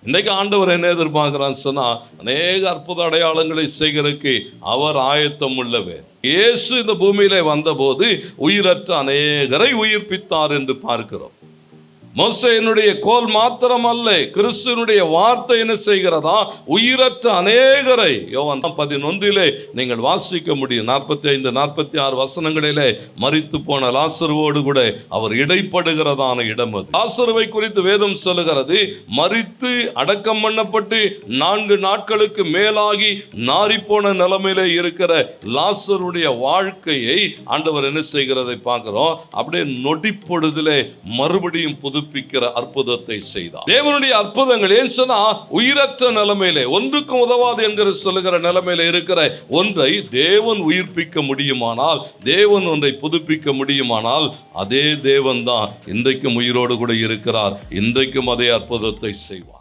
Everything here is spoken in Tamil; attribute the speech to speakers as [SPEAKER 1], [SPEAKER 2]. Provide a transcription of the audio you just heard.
[SPEAKER 1] இன்றைக்கு ஆண்டவர் என்ன எதிர்பார்க்கிறான்னு சொன்னா, அநேக அற்புத அடையாளங்களை செய்கிறதுக்கு அவர் ஆயத்தம் உள்ளவர். இயேசு இந்த பூமியிலே வந்தபோது உயிரற்ற அநேகரை உயிர்ப்பித்தார் என்று பார்க்கிறோம். மோசேயினுடைய கோல் மாத்திரம் அல்ல, கிறிஸ்துவனுடைய வார்த்தை என்ன செய்கிறதா, உயிரற்ற அநேகரை. யோவான் 11 நீங்கள் வாசிக்க முடியும். 45, 46 வசனங்களிலே மரித்து போன லாசருவோடு கூட அவர் இடைப்படுகிறதான இடம் அது. லாசருவை குறித்து வேதம் சொல்லுகிறது, மரித்து அடக்கம் பண்ணப்பட்டு 4 நாட்களுக்கு மேலாகி நாறிப்போன நிலைமையிலே இருக்கிற லாசருடைய வாழ்க்கையை ஆண்டவர் என்ன செய்கிறதை பார்க்கிறோம். அப்படியே நொடிப்பொழுதிலே மறுபடியும் புதுப்பிக்கிற அற்புதத்தை செய்தார். தேவனுடைய அற்புதங்கள் ஏன் சொன்னா, உயிரற்ற நிலைமையிலே ஒன்றுக்கும் உதவாது என்கிற சொல்லுகிற நிலைமையில இருக்கிற ஒன்றை தேவன் உயிர்ப்பிக்க முடியுமானால், தேவன் ஒன்றை புதுப்பிக்க முடியுமானால், அதே தேவன் தான் இன்றைக்கும் உயிரோடு கூட இருக்கிறார். இன்றைக்கும் அதே அற்புதத்தை செய்வார்.